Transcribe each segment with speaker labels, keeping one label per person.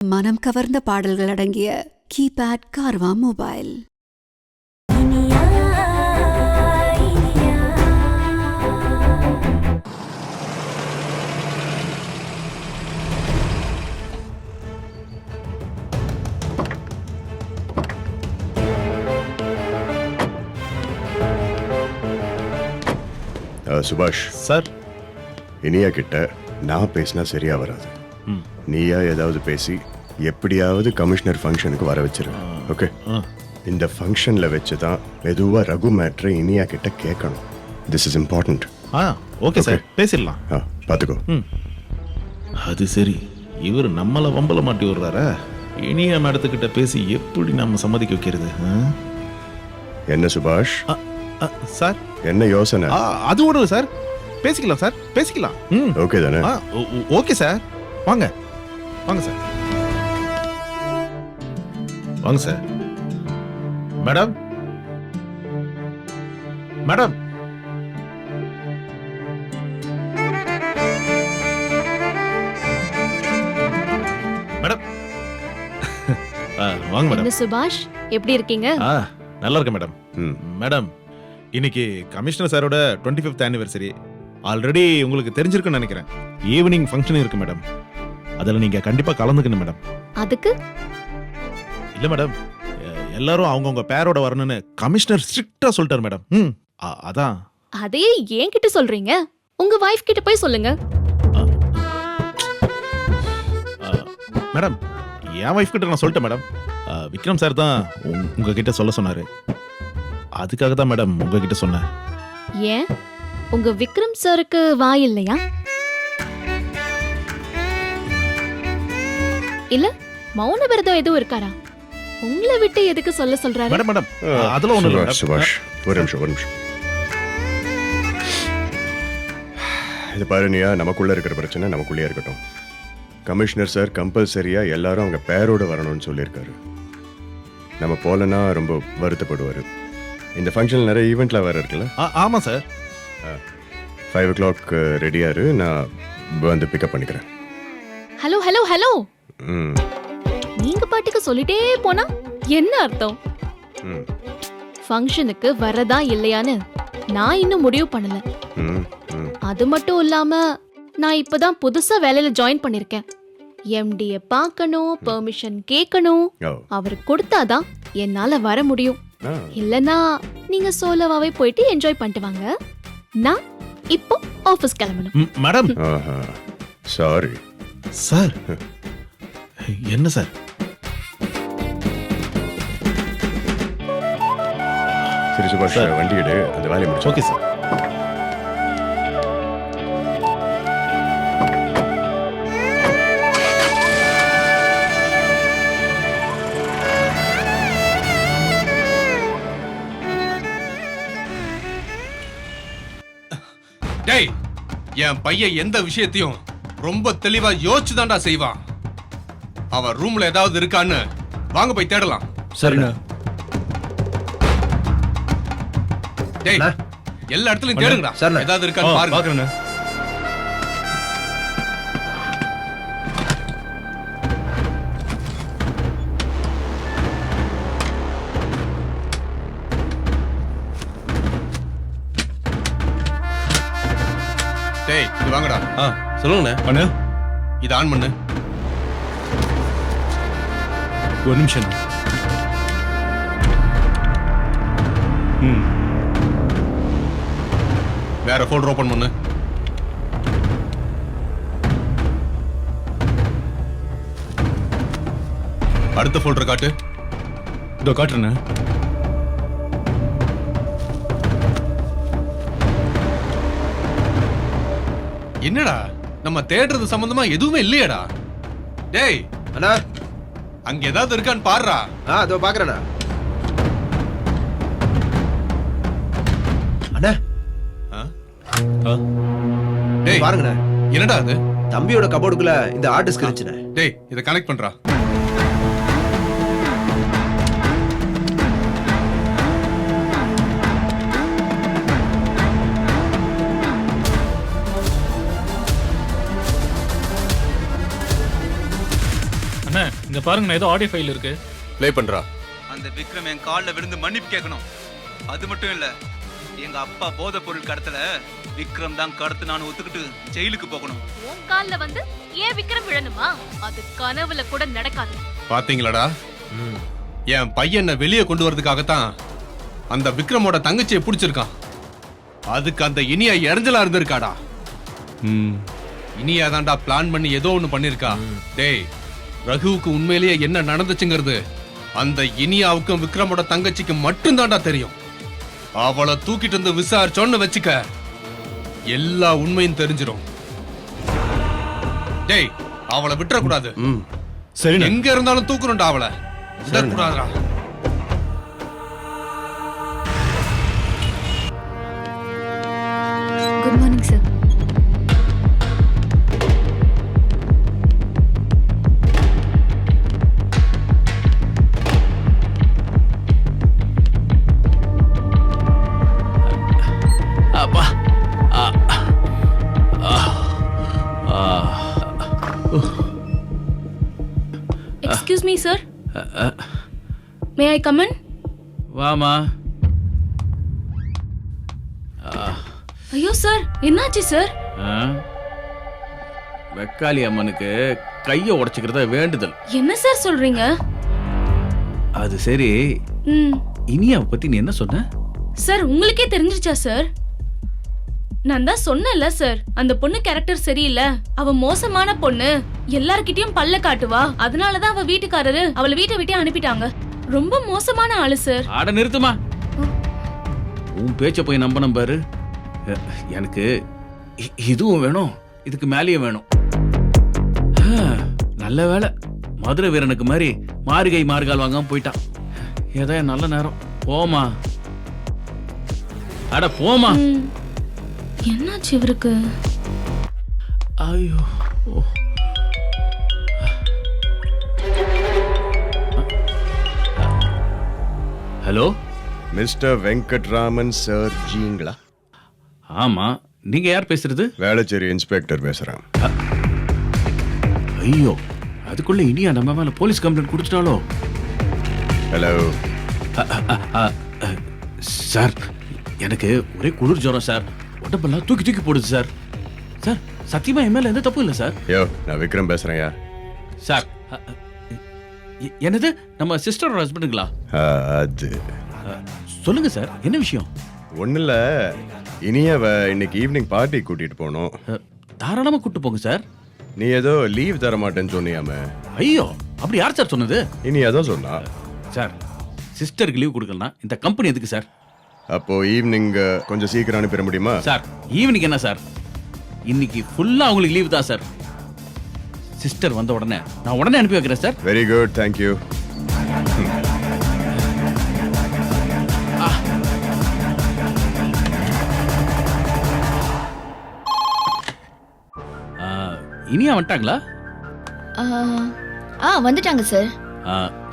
Speaker 1: மனம் கவர்ந்த பாடல்கள் அடங்கிய கீபேட் கார்வா மொபைல்.
Speaker 2: சுபாஷ்
Speaker 3: சார்,
Speaker 2: இனியா கிட்ட நான் பேசினா சரியா வராது. நீயா ஏதாவது பேசி எப்படியாவது கமிஷனர் ஃபங்க்ஷனுக்கு வர வச்சிரு. ஓகே, இந்த ஃபங்க்ஷன்ல வச்சு தான் மெதுவா ரகு மேட்ரை இனியா கிட்ட கேட்கணும். This is important.
Speaker 3: Okay sir, பேசிடலாம்.
Speaker 2: பாத்துக்கோ.
Speaker 3: அது சரி, இவர் நம்மளை வம்பல மாட்டி விடுறாரா? இனியா மேடத்துக்கிட்ட பேசி எப்படி நம்ம சம்மதிக்க வைக்கிறது?
Speaker 2: என்ன சுபாஷ்
Speaker 3: சார்,
Speaker 2: என்ன யோசனை?
Speaker 3: அது ஒண்ணு சார், பேசிக்கலாம் சார், பேசிக்கலாம்.
Speaker 2: ஓகே தானே?
Speaker 3: ஓகே சார், வாங்க வாங்க சார், வாங்க சார். மேடம், மேடம், மேடம், வாங்க மேடம்.
Speaker 4: என்ன சுபாஷ், எப்படி இருக்கீங்க?
Speaker 3: நல்லா இருக்கேன் மேடம். மேடம், இன்னைக்கு கமிஷனர் சாரோட 25th ஆனிவர்சரி. ஆல்ரெடி உங்களுக்கு தெரிஞ்சிருக்குன்னு நினைக்கிறேன். ஈவினிங் ஃபங்க்ஷன் இருக்கு மேடம், அதில் நீங்க கண்டிப்பா கலந்துக்கணும் மேடம்.
Speaker 4: அதுக்கு
Speaker 3: இல்ல மேடம், எல்லாரும் அவங்கவுங்க பேரோட வரணும்னு கமிஷனர் ஸ்ட்ரிக்டா சொல்லிட்டார் மேடம். அதான்.
Speaker 4: அதையே என்கிட்ட சொல்றீங்க, உங்க வைஃப் கிட்ட போய் சொல்லுங்க.
Speaker 3: மேடம், என் வைஃப் கிட்ட நான் சொல்லிட்டேன் மேடம். விக்ரம் சார் தான் உங்ககிட்ட சொல்ல சொன்னாரு. அதுக்காக தான் மேடம் உங்ககிட்ட சொன்னேன்.
Speaker 4: ஏன் உங்க விக்ரம் சாருக்கு வாய் இல்லையா? இல்ல மௌன விரதம் எதுவும் இருக்காரா? உங்களை விட்டு எதுக்கு சொல்ல சொல்றாரு?
Speaker 3: மேடம் மேடம், அதெல்லாம் ஒண்ணு இல்ல.
Speaker 2: சுபாஷ், ஒரு நிமிஷம் ஒரு நிமிஷம். இது பாரு நீயா, நமக்குள்ள இருக்கிற பிரச்சனை நமக்குள்ளே இருக்கட்டும். கமிஷனர் சார் கம்பல்சரியா எல்லாரும் அவங்க பேரோட வரணும்னு சொல்லியிருக்காரு. நம்ம போலன்னா ரொம்ப வருத்தப்படுவாரு. இந்த ஃபங்க்ஷன் நிறைய ஈவெண்ட்லாம் வேற இருக்குல்ல?
Speaker 3: ஆமா சார்.
Speaker 2: 5 o'clock ரெடியாரு, நான் வந்து பிக்கப் பண்ணிக்கிறேன்.
Speaker 4: ஹலோ ஹலோ ஹலோ,
Speaker 2: ம்
Speaker 4: நீங்க பாட்டுக்கு சொல்லிட்டே போனா என்ன அர்த்தம்?
Speaker 2: ம்
Speaker 4: ஃபங்க்ஷனுக்கு வரதா இல்லையான்னு நான் இன்னும் முடிவு பண்ணல.
Speaker 2: ம் ம்
Speaker 4: அது மட்டும் இல்லாம நான் இப்பதான் புதுசா வேலையில ஜாயின் பண்ணிருக்கேன். எம்டிய பார்க்கணும், பெர்மிஷன் கேட்கணும்.
Speaker 2: ஓ
Speaker 4: அவர் கொடுத்தாதான் என்னால வர முடியும்.
Speaker 2: ஆ
Speaker 4: இல்லனா நீங்க சோலோவாவே போயிட்டு என்ஜாய் பண்ணிட்டு வாங்க. நான் இப்போ ஆபீஸ் கிளம்பணும்.
Speaker 3: மேடம்.
Speaker 2: ஆஹா, சாரி
Speaker 3: சார், என்ன சார்?
Speaker 2: சரி சுபாஷ், வண்டி எடு, அந்த வேலையை முடிச்சு.
Speaker 3: Okay sir.
Speaker 5: டேய், என் பையன் எந்த விஷயத்தையும் ரொம்ப தெளிவா யோசிச்சு தான்டா செய்வான். அவன் ரூம்ல ஏதாவது இருக்கான்னு வாங்க போய் தேடலாம்.
Speaker 6: சரிண்ணா.
Speaker 5: டேய், எல்லா இடத்துலயும் தேடுங்கடா.
Speaker 6: சரிண்ணா.
Speaker 5: ஏதாவது இருக்கான்னு பாருங்க.
Speaker 6: பாக்குறேண்ணா.
Speaker 5: டேய், இது வாங்கடா.
Speaker 6: சொல்லுங்கண்ணே.
Speaker 3: அண்ணா,
Speaker 5: இது ஆன் பண்ணு.
Speaker 3: ஒரு நிமிஷம்.
Speaker 5: வேற ஃபோல்டர் ஓபன் பண்ணு. அடுத்த ஃபோல்டர் காட்டு.
Speaker 6: இதோ காட்டுறேண்ணே.
Speaker 5: என்னடா, நம்ம தேடுறது சம்பந்தமா எதுவுமே இல்லையடா. டேய்
Speaker 6: அண்ணா,
Speaker 5: அங்க ஏதாவது இருக்கான்னு பாருடா.
Speaker 6: இதோ பாக்குறேண்ணா. அண்ணா,
Speaker 5: டேய்
Speaker 6: பாருங்கண்ணே.
Speaker 5: என்னடா அது?
Speaker 6: தம்பியோட கபோர்டுக்குள்ள இந்த ஹார்ட் டிஸ்க் இருந்துச்சுண்ணே.
Speaker 5: டேய், இத கனெக்ட் பண்றா.
Speaker 3: அண்ணா,
Speaker 7: அண்ணா இந்த பாருங்க ஏதோ ஆடியோ ஃபைல் இருக்கு.
Speaker 5: ப்ளே பண்றா.
Speaker 8: அந்த விக்ரம் என் காலில் விழுந்து மன்னிப்பு கேட்கணும். அது மட்டும் இல்ல, எங்க அப்பா போதைப் பொருள் கடத்தல விக்ரம் தான் கடத்து நான் ஒத்துக்கிட்டு ஜெயிலுக்கு போகணும்.
Speaker 4: உன் கால்ல வந்து ஏன் விக்ரம் விழணுமா? அது கனவுல கூட நடக்காது.
Speaker 5: பாத்தீங்களாடா, என் பையனை வெளியே கொண்டு வரதுக்காகத்தான் அந்த விக்ரமோட தங்கச்சியை பிடிச்சிருக்கான். அதுக்கு அந்த இனியா இறஞ்சலா இருந்திருக்காடா. இனியா தான்டா பிளான் பண்ணி ஏதோ ஒண்ணு பண்ணிருக்கா. டேய், ரகுவுக்கு உண்மையிலேயே என்ன நடந்துச்சுங்கிறது அந்த இனியாவுக்கும் விக்ரமோட தங்கச்சிக்கு மட்டும் தான்டா தெரியும். அவளை தூக்கிட்டு வந்து விசாரிச்சோன்னு வச்சுக்க, எல்லா உண்மையும் தெரிஞ்சிடும். டேய், அவளை விட்டுறக்கூடாது.
Speaker 2: சரி,
Speaker 5: எங்க இருந்தாலும் தூக்கணும்டா அவளை. விடக்கூடாதுடா.
Speaker 1: Good morning sir.
Speaker 9: அப்பா
Speaker 4: excuse me sir, may I come in?
Speaker 9: வாமா.
Speaker 4: ஐயோ சார், என்னாச்சு சார்?
Speaker 9: வெக்காளி அம்மனுக்கு கையை உடைச்சுக்கிறத வேண்டுதல்.
Speaker 4: என்ன சார் சொல்றீங்க?
Speaker 9: அது சரி, இனியாவை பத்தி நீ என்ன சொன்ன?
Speaker 4: சார் உங்களுக்கே தெரிஞ்சிருச்சா சார்? நான் தான் சொன்னேன்ல சார், அந்த பொண்ணு கேரக்டர் சரியில்லை, அவ மோசமான பொண்ணு, எல்லார்கிட்டயும் பல்ல காட்டுவா, அதனாலதான் அவ வீட்டுக்காரரு அவளை வீட்டை விட்டே அனுப்பிட்டாங்க. ரொம்ப மோசமான ஆளு சார்.
Speaker 9: ஆட நிறுத்துமா. உன் பேச்ச போய் நம்பணும் பாரு. எனக்கு இதுவும் வேணும், இதுக்கு மேலேயும் வேணும். நல்ல வேலை, மதுரை வீரனுக்கு மாதிரி மாறுகை மாறுகால் வாங்காம போயிட்டான். ஏதோ நல்ல நேரம். போமா, அட போமா.
Speaker 4: என்னாச்சு இவருக்கு?
Speaker 9: ஐயோ, ஹலோ
Speaker 2: மிஸ்டர் வெங்கட்ராமன் சார் ஜீங்களா?
Speaker 9: ஆமா, நீங்க யார் பேசுறது?
Speaker 2: வேளச்சேரி இன்ஸ்பெக்டர் பேசுறேன்.
Speaker 9: ஐயோ, அதுக்குள்ள இனியா நம்ம மேல போலீஸ் கம்ப்ளைண்ட் கொடுத்துட்டாலோ?
Speaker 2: ஹலோ
Speaker 9: சார், எனக்கு ஒரே குளிர் ஜுரம் சார், உடம்பெல்லாம் தூக்கி தூக்கி போடுது சார். சார் சத்தியமா என் மேல எந்த தப்பு இல்லை சார்.
Speaker 2: யோ, நான் விக்ரம் பேசுறேன்யா.
Speaker 9: சார் என்னது, நம்ம சிஸ்டரோட ஹஸ்பண்டுங்களா?
Speaker 2: அது
Speaker 9: சொல்லுங்க சார், என்ன விஷயம்?
Speaker 2: ஒன்றும் இல்லை, இனியாவை இன்னைக்கு ஈவினிங் பார்ட்டி கூட்டிட்டு போனோம்.
Speaker 9: தாராளமா கூட்டு போங்க சார்.
Speaker 2: நீ ஏதோ லீவ் தர மாட்டேன்னு சொன்னியாம?
Speaker 9: ஐயோ, அப்படி யார் சார் சொன்னது?
Speaker 2: இனி ஏதோ சொன்னா.
Speaker 9: சார், சிஸ்டருக்கு லீவ் கொடுக்கலாம், இந்த கம்பெனி எதுக்கு சார்?
Speaker 2: அப்போ ஈவினிங் கொஞ்சம் சீக்கிரம் அனுப்பிட முடியுமா?
Speaker 9: சார் ஈவினிங் என்ன சார், இன்னைக்கு ஃபுல்லா உங்களுக்கு லீவ் தான் சார். சிஸ்டர் வந்த உடனே நான் உடனே அனுப்பி வைக்கிறேன் sir.
Speaker 2: Very good, thank you.
Speaker 9: Iniya வந்துட்டாங்களா?
Speaker 10: வந்துட்டாங்க சார்.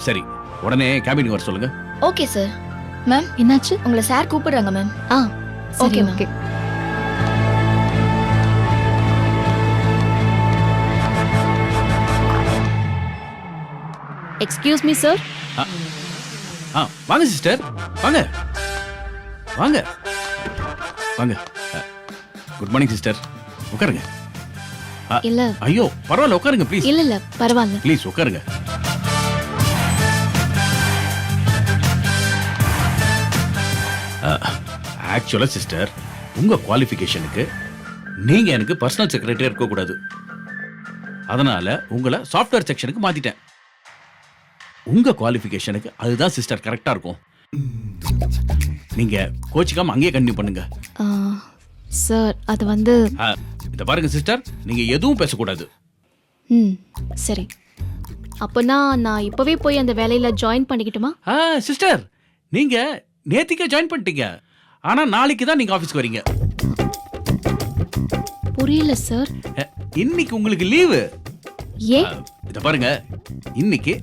Speaker 9: சரி, உடனே கேபினுக்கு வர சொல்லுங்க.
Speaker 10: Okay sir. மேம்,
Speaker 1: என்னாச்சு?
Speaker 10: உங்களை சார் கூப்பிடுறாங்க ma'am.
Speaker 1: Okay
Speaker 10: ma'am.
Speaker 1: Okay.
Speaker 4: Excuse me sir.
Speaker 9: வாங்க சிஸ்டர், வாங்க வாங்க வாங்க. குட் மார்னிங் சிஸ்டர், உட்காருங்க.
Speaker 4: இல்ல.
Speaker 9: ஐயோ பரவாயில்ல, உட்காருங்க ப்ளீஸ்.
Speaker 4: இல்ல இல்ல பரவாயில்ல,
Speaker 9: ப்ளீஸ் உட்காருங்க. ஆக்சுவலா சிஸ்டர், உங்க குவாலிஃபிகேஷனுக்கு நீங்க எனக்கு பர்சனல் செக்ரட்டரியா இருக்க கூடாது. அதனால உங்களை சாஃப்ட்வேர் செக்ஷனுக்கு மாத்திட்டேன். உங்க குவாலிஃபிகேஷனுக்கு அதுதான் சிஸ்டர் கரெக்டா இருக்கும். நீங்க கோச்சிக்காம அங்கேயே கண்டினியூ பண்ணுங்க.
Speaker 4: சார் அது வந்து
Speaker 9: இத பாருங்க சிஸ்டர், நீங்க எதுவும் பேசக்கூடாது.
Speaker 4: சரி, அப்பனா நான் இப்பவே போய் அந்த வேலையில ஜாயின் பண்ணிக்கிட்டுமா?
Speaker 9: சிஸ்டர், நீங்க நேத்திக்கே ஜாயின் பண்ணிட்டீங்க, ஆனா நாளைக்கு தான் நீங்க ஆபீஸ்க்கு வரீங்க.
Speaker 4: புரியல சார்.
Speaker 9: இன்னைக்கு உங்களுக்கு லீவு.
Speaker 4: ஏன்?
Speaker 9: இத பாருங்க, இன்னைக்கு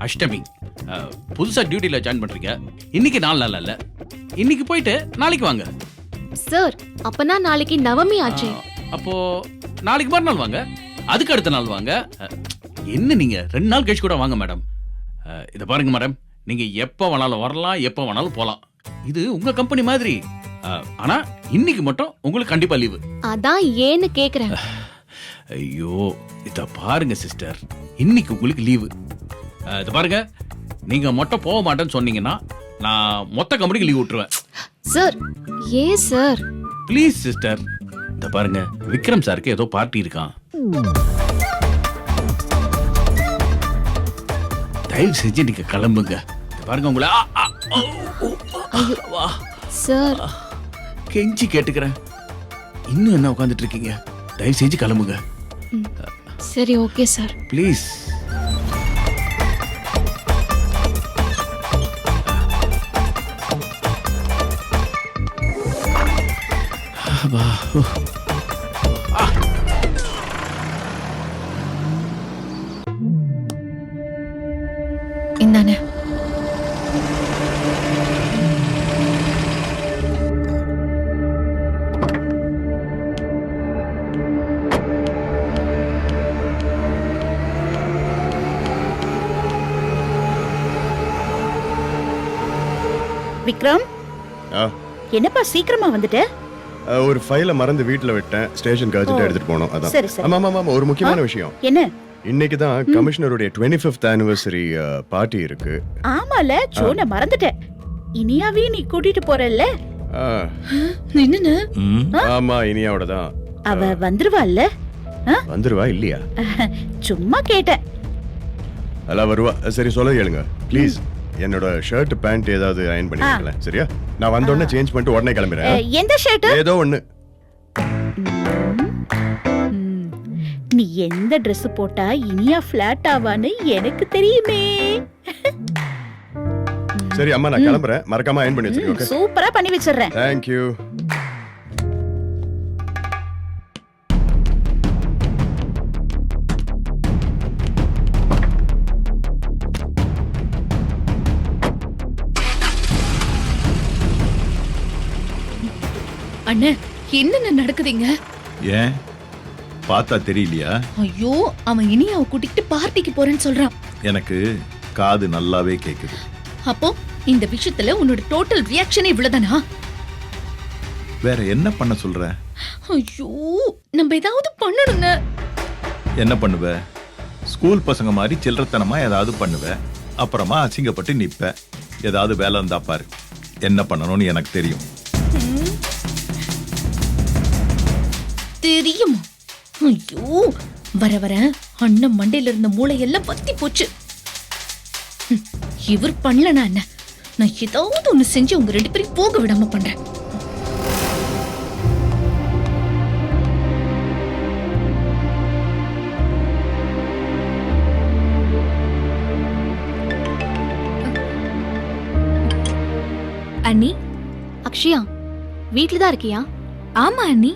Speaker 9: அஷ்டமி, புதுசா டியூட்டில ஜாயின் பண்றீங்க. இன்னைக்கு 4 நாள் இல்ல, இன்னைக்கு போயிட்டு நாளைக்கு வாங்க.
Speaker 4: சார் அப்பனா நாளைக்கு நவமி ஆச்சு.
Speaker 9: அப்போ நாளைக்கு மறுநாள் வாங்க, அதுக்கு அடுத்த நாள் வாங்க. என்ன நீங்க 2 நாள் கழிச்சு கூட வாங்க மேடம். இதை பாருங்க மேடம், நீங்க எப்போ வேணாலும் வரலாம், எப்போ வேணாலும் போலாம். இது உங்க கம்பெனி மாதிரி. ஆனா இன்னைக்கு மட்டும் உங்களுக்கு கண்டிப்பா லீவு.
Speaker 10: அதான் ஏன்னு கேக்குறேன்.
Speaker 9: ஐயோ, இத பாருங்க சிஸ்டர், இன்னைக்கு உங்களுக்கு லீவு. இத பாருங்க, நீங்க மட்டும் போக மாட்டேன்னு சொன்னீங்கன்னா நான் மொத்த கம்பெனிக்கு லீவ் விட்டுருவேன்.
Speaker 10: சார், ஏன் சார்?
Speaker 9: Please sister. இத பாருங்க, விக்ரம் சாருக்கு ஏதோ பார்ட்டி இருக்கான். தயவு செஞ்சு நீங்க கிளம்புங்க. இத பாருங்க, உங்களை வா
Speaker 10: சார்,
Speaker 9: கெஞ்சி கேட்டுக்கிறேன். இன்னும் என்ன உட்காந்துட்டு இருக்கீங்க? தயவு செஞ்சு கிளம்புங்க
Speaker 10: சரி, ஓகே சார்.
Speaker 9: ப்ளீஸ்.
Speaker 10: இந்தானே.
Speaker 11: விக்ரம்,
Speaker 2: ஆ,
Speaker 11: என்னப்பா சீக்கிரமா வந்துட்ட?
Speaker 2: ஒரு ஃபைலை மறந்து வீட்டில் விட்டேன். ஸ்டேஷனுக்கு அர்ஜென்ட்டாக எடுத்துட்டு போனோம். அதான்.
Speaker 11: சரி, சரி.
Speaker 2: ஆமா ஆமா ஆமா, ஒரு முக்கியமான விஷயம்.
Speaker 11: என்ன?
Speaker 2: இன்னைக்கு தான் கமிஷனருடைய 25th ஆனிவர்சரி பார்ட்டி இருக்கு.
Speaker 11: ஆமால, சோன மறந்துட்டேன். இனியாவே நீ கூட்டிட்டு போறல்ல?
Speaker 2: ஆ,
Speaker 11: என்னன்னு?
Speaker 2: ஆமா, இனியாவோட தான்.
Speaker 11: அவ வந்துருவாள்ல?
Speaker 2: வந்துருவா இல்லையா?
Speaker 11: சும்மா கேட்டேன்.
Speaker 2: அதெல்லாம் வருவா. சரி, சொல்ல கேளுங்க ப்ளீஸ். என்னோட ஷர்ட் பேண்ட் ஏதாவது அயன் பண்ணி வைக்கல, சரியா? நான் வந்த உடனே சேஞ்ச் பண்ணிட்டு உடனே கிளம்புறேன்.
Speaker 11: எந்த ஷர்ட்?
Speaker 2: ஏதோ ஒண்ணு.
Speaker 11: நீ எந்த Dress போட்டா இனியா ஃபிளாட் ஆவான்னு எனக்கு தெரியுமே.
Speaker 2: சரி அம்மா, நான் கிளம்புறேன். மறக்காம அயன் பண்ணி வச்சிருங்க. ஓகே,
Speaker 11: சூப்பரா பண்ணி வச்சிடுறேன்.
Speaker 2: Thank you.
Speaker 10: அண்ணே, என்னென்ன நடக்குதுங்க?
Speaker 3: ஏன் பார்த்தா தெரியலையா?
Speaker 10: ஐயோ, அவன் இனியாவை கூட்டிட்டு பார்ட்டிக்கு போறேன்னு சொல்றான்.
Speaker 3: எனக்கு காது நல்லாவே கேக்குது.
Speaker 10: அப்போ இந்த விஷயத்துல உன்னோட டோட்டல் ரியாக்ஷனே இவ்வளவுதானா?
Speaker 3: வேற என்ன பண்ண சொல்ற?
Speaker 10: ஐயோ, நம்ம ஏதாவது பண்ணணுங்க.
Speaker 3: என்ன பண்ணுவ? ஸ்கூல் பசங்க மாதிரி சில்லறத்தனமா ஏதாவது பண்ணுவ, அப்புறமா அசிங்கப்பட்டு நிப்ப. ஏதாவது வேலை இருந்தா பாரு. என்ன பண்ணணும்னு எனக்கு தெரியும்.
Speaker 10: தெரியுமா? ஐயோ, வர வர அண்ணன் மண்டையில இருந்த மூளையெல்லாம் பத்தி போச்சு. இவர் பண்ணலனா என்ன, நான் ஏதாவது ஒண்ணு செஞ்சு உங்க 2 பேரையும் போக விடாம பண்றேன்.
Speaker 12: அண்ணி, அக்ஷயா வீட்ல தான் இருக்கியா?
Speaker 10: ஆமா அண்ணி.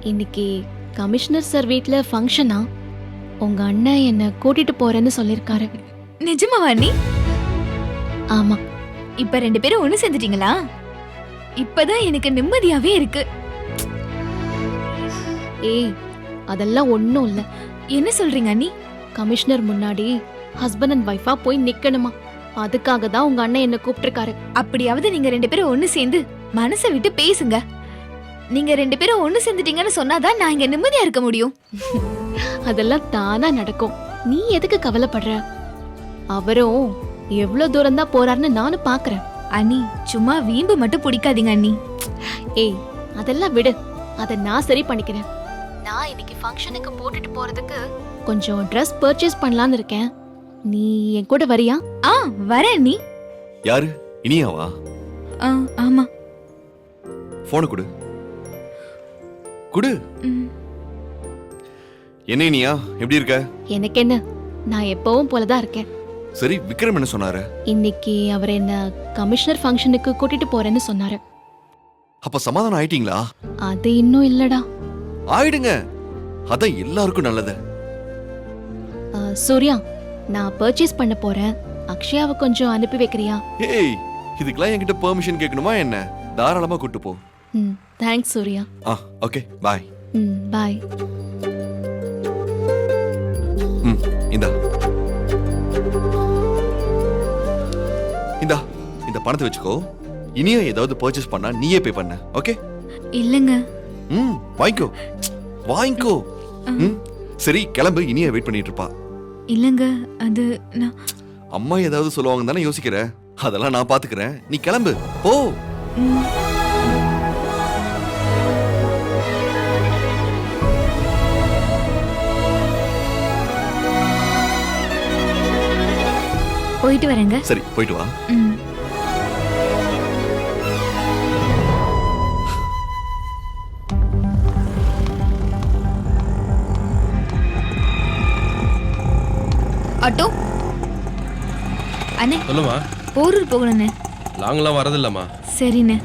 Speaker 12: இன்னைக்கு கமிஷனர் சார் வீட்ல ஃபங்க்ஷனா? உங்க அண்ணன் என்ன கூட்டிட்டு போறேன்னு சொல்லிருக்காரு.
Speaker 10: நிஜமாவா அண்ணி?
Speaker 12: ஆமா.
Speaker 10: இப்ப 2 பேரும் ஒண்ணு சேர்ந்துட்டீங்களா? இப்பதான் எனக்கு நிம்மதியாவே இருக்கு.
Speaker 12: ஏய், அதெல்லாம் ஒண்ணும் இல்ல.
Speaker 10: என்ன சொல்றீங்க அண்ணி?
Speaker 12: கமிஷனர் முன்னாடி ஹஸ்பண்ட் அண்ட் ஒய்ஃபா போய் நிக்கணுமா, அதுக்காக தான் உங்க அண்ணன் என்ன கூப்பிட்டிருக்காரு.
Speaker 10: அப்படியாவது நீங்க 2 பேரும் ஒண்ணு சேர்ந்து மனசை விட்டு பேசுங்க. நீங்க 2 பேரும் ஒண்ணு சேர்ந்துட்டீங்கன்னு சொன்னாதான் நான் இங்க நிம்மதியா இருக்க முடியும்.
Speaker 12: அதெல்லாம் தானா நடக்கும். நீ எதுக்கு கவலைப்படுற? அவரும் எவ்வளவு தூரம் தான் போறாருன்னு நானும் பாக்குறேன்.
Speaker 10: அண்ணி, சும்மா வீம்பு மட்டும் பிடிக்காதீங்க அண்ணி.
Speaker 12: ஏய், அதெல்லாம் விடு. அத நான் சரி பண்ணிக்கிறேன். நான் இன்னைக்கு ஃபங்க்ஷனுக்கு போட்டுட்டு போறதுக்கு கொஞ்சம் Dress பர்ச்சேஸ் பண்ணலாம்னு இருக்கேன். நீ என் கூட வரியா?
Speaker 10: வரேன் அண்ணி.
Speaker 6: யாரு? இனியாவா?
Speaker 10: ஆமா.
Speaker 6: போன கொடு. குடு. என்ன இனியா, எப்படி இருக்க?
Speaker 12: எனக்கு என்ன, நான் எப்பவும் போலதான் இருக்கேன்.
Speaker 6: சரி, விக்ரம் என்ன சொன்னாரு?
Speaker 12: இன்னைக்கு அவர் என்ன கமிஷனர் ஃபங்க்ஷனுக்கு கூட்டிட்டு போறேன்னு சொன்னாரு.
Speaker 6: அப்ப சமாதானம் ஆயிட்டீங்களா?
Speaker 12: அது இன்னும் இல்லடா.
Speaker 6: ஆயிடுங்க, அதான் எல்லாருக்கும் நல்லது.
Speaker 12: சூர்யா, நான் பர்ச்சேஸ் பண்ண போறேன். அக்ஷயாவை கொஞ்சம் அனுப்பி வைக்கிறியா?
Speaker 6: ஏய், இதுக்கெல்லாம் என்கிட்ட பெர்மிஷன் கேட்கணுமா என்ன? தாராளமா கூட்டு போ.
Speaker 12: தேங்க்ஸ் சூர்யா.
Speaker 6: ஓகே, பாய்.
Speaker 12: பாய்.
Speaker 6: இந்தா இந்தா இந்த பணத்தை வச்சுக்கோ. இனியா ஏதாவது பர்ச்சேஸ் பண்ணா நீயே பே பண்ண. ஓகே?
Speaker 10: இல்லங்க.
Speaker 6: வாங்கிக்கோ வாங்கிக்கோ. சரி கிளம்பு, இனியா வெயிட் பண்ணிட்டு இருப்பா.
Speaker 10: இல்லங்க, அது நான்
Speaker 6: அம்மா ஏதாவது சொல்லுவாங்க தானே யோசிக்கிற. அதெல்லாம் நான் பாத்துக்கிறேன், நீ கிளம்பு போ.
Speaker 10: போயிட்டு வரேங்க.
Speaker 6: சரி போயிட்டு வா.
Speaker 10: ஆட்டோ அண்ணே.
Speaker 5: சொல்லுமா.
Speaker 10: போரூர் போகணுண்ணே.
Speaker 5: லாங்லாம் வரதில்லம்மா.
Speaker 10: சரிண்ணே.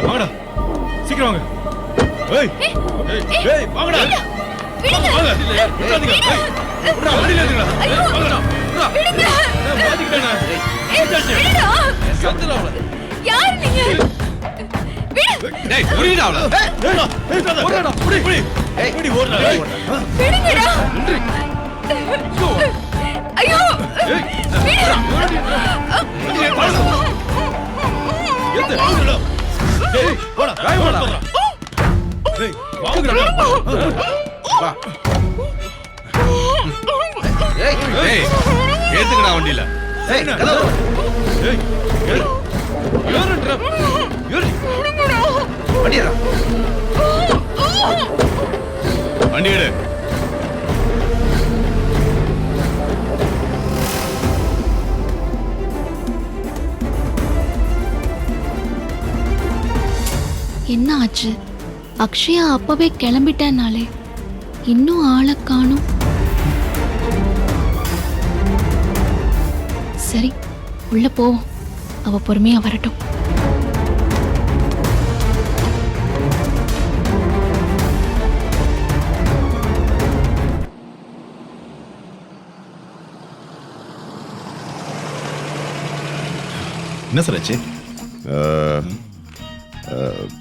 Speaker 3: வாங்கடா சீக்கிரம் வாங்க. ஏய் ஏய் வாங்கடா.
Speaker 10: விடுங்க.
Speaker 3: விடாதீங்க. விடுடா வண்டில ஏறுங்கடா. வாங்கடா.
Speaker 10: விடுங்க.
Speaker 3: மாட்டிக்கிட்டேனா.
Speaker 10: விடுடா.
Speaker 5: சத்துடா அவள.
Speaker 10: யார் நீங்க? விடு.
Speaker 5: டேய் புடிடா அவள.
Speaker 3: ஏடா ஓடுடா. புடி. ஏய் புடி ஓடுடா.
Speaker 10: விடுங்கடா. ஐயோ. விடு.
Speaker 3: ஏத்து வாங்கடா. ஏய் போடா. வாடா. ஏய் வாங்கடா. வா.
Speaker 5: ஏய் ஏத்துங்கடா வண்டில.
Speaker 3: ஏய் கதவு. ஏய் ஏறு. ஏறுடா. ஏறு. வண்டியடா. வண்டி எடு.
Speaker 12: என்ன ஆச்சு? அக்ஷயா அப்பவே கிளம்பிட்டேனாலே இன்னும் ஆளை காணும். சரி உள்ள போவோம், அவ பொறுமையா வரட்டும்.
Speaker 3: என்ன சார் ஆச்சு?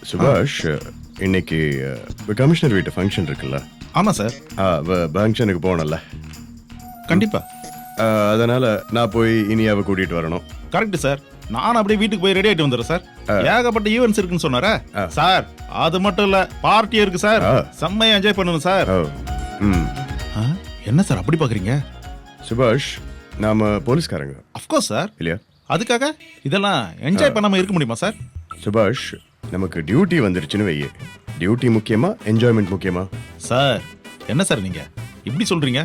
Speaker 2: சுபாஷ், இன்னைக்கு கமிஷனர் வீட்டு ஃபங்க்ஷன் இருக்குல்ல?
Speaker 3: ஆமா சார்.
Speaker 2: ஃபங்க்ஷனுக்கு போனல.
Speaker 3: கண்டிப்பா.
Speaker 2: அதனால நான் போய் இனியாவை கூட்டிட்டு வரணும்.
Speaker 3: Correct sir. நான் அப்படியே வீட்டுக்கு போய் ரெடி ஆயிட்டு வந்துடுறேன் சார். ஏகப்பட்ட ஈவென்ட்ஸ் இருக்குன்னு சொன்னாரா சார்? அது மட்டும் இல்ல, பார்ட்டி இருக்கு சார். செம்மையா என்ஜாய் பண்ணணும் சார். என்ன சார் அப்படி பாக்குறீங்க?
Speaker 2: சுபாஷ், நாம போலீஸ்காரங்க.
Speaker 3: Of course sir.
Speaker 2: இல்லையா?
Speaker 3: அதுக்காக இதெல்லாம் என்ஜாய் பண்ணாம இருக்க முடியுமா சார்?
Speaker 2: சுபாஷ், நமக்கு டியூட்டி வந்துருச்சுன்னு வையே. டியூட்டி முக்கியமா, என்ஜாய்மெண்ட் முக்கியமா?
Speaker 3: சார் என்ன சார் நீங்க இப்படி சொல்றீங்க?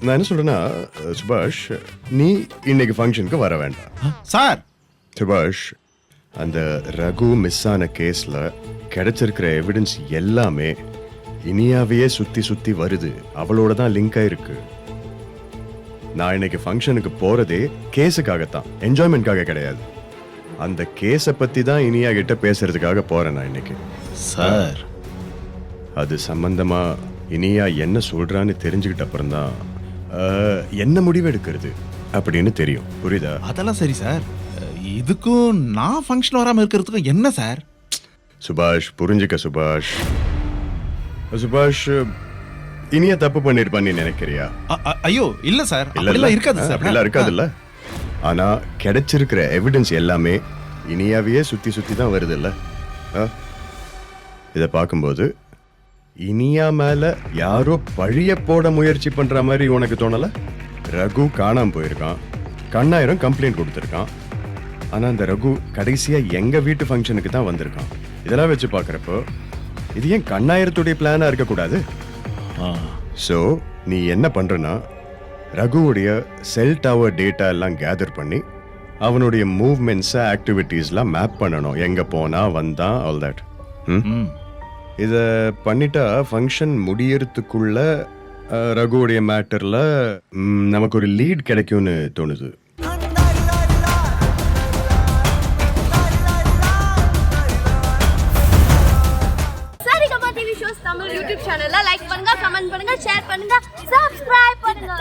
Speaker 2: நான் என்ன சொல்றேன்னா, சுபாஷ், நீ இன்னைக்கு ஃபங்க்ஷனுக்கு வர வேண்டாம்
Speaker 3: சார்.
Speaker 2: சுபாஷ், அந்த ரகு மிஸ் ஆன கேஸ்ல கிடைச்சிருக்கிற எவிடன்ஸ் எல்லாமே இனியாவையே சுத்தி சுத்தி வருது. அவளோட தான் லிங்க் ஆயிருக்கு. நான் இன்னைக்கு ஃபங்க்ஷனுக்கு போறதே கேஸுக்காகத்தான், என்ஜாய்மெண்ட்காக கிடையாது. அந்த கேஸை பத்தி தான் இனியா கிட்ட பேசுறதுக்காக போறேன் நான் இன்னைக்கு.
Speaker 3: சார்,
Speaker 2: அது சம்பந்தமா இனியா என்ன சொல்றான்னு தெரிஞ்சுக்கிட்ட அப்புறம் தான் என்ன முடிவு எடுக்கிறது அப்படின்னு தெரியும். புரியுதா?
Speaker 3: அதெல்லாம் சரி சார். இதுக்கும் நான் ஃபங்க்ஷன் வராம இருக்கிறதுக்கும் என்ன சார்?
Speaker 2: சுபாஷ், புரிஞ்சுக்க சுபாஷ். சுபாஷ், இனியா தப்பு பண்ணிருப்பான்னு நினைக்கிறியா?
Speaker 3: ஐயோ இல்ல சார், அப்படிலாம் இருக்காது சார்.
Speaker 2: அப்படிலாம் இருக்காதுல்ல. ஆனா கிடைச்சிருக்கிற எவிடன்ஸ் எல்லாமே இனியாவையே சுத்தி சுத்தி தான் வருது இல்ல? இதை பார்க்கும்போது இனியா மேல யாரோ பழிய போட முயற்சி பண்ற மாதிரி உனக்கு தோணல? ரகு காணாம போயிருக்கான், கண்ணாயிரம் கம்ப்ளைண்ட் கொடுத்துருக்கான். ஆனா அந்த ரகு கடைசியா எங்க வீட்டு ஃபங்க்ஷனுக்கு தான் வந்திருக்கான். இதெல்லாம் வச்சு பாக்குறப்போ இது ஏன் கண்ணாயிரத்துடைய பிளானா இருக்கக்கூடாது? ஸோ நீ என்ன பண்றனா, ரகுவுடைய செல் டவர் டேட்டா எல்லாம் கேதர் பண்ணி அவனுடைய மூவ்மெண்ட்ஸை, ஆக்டிவிட்டீஸ்லாம் மேப் பண்ணணும். எங்க போனா வந்தான், ஆல் தட். இதை பண்ணிட்டா ஃபங்க்ஷன் முடியறதுக்குள்ள ரகுவோடைய மேட்டரில் நமக்கு ஒரு லீட் கிடைக்கும்னு தோணுது.
Speaker 12: Saregama TV shows Tamil YouTube சேனல்ல லைக் பண்ணுங்க, கமெண்ட் பண்ணுங்க, ஷேர் பண்ணுங்க, சப்ஸ்கிரைப் பண்ணுங்க.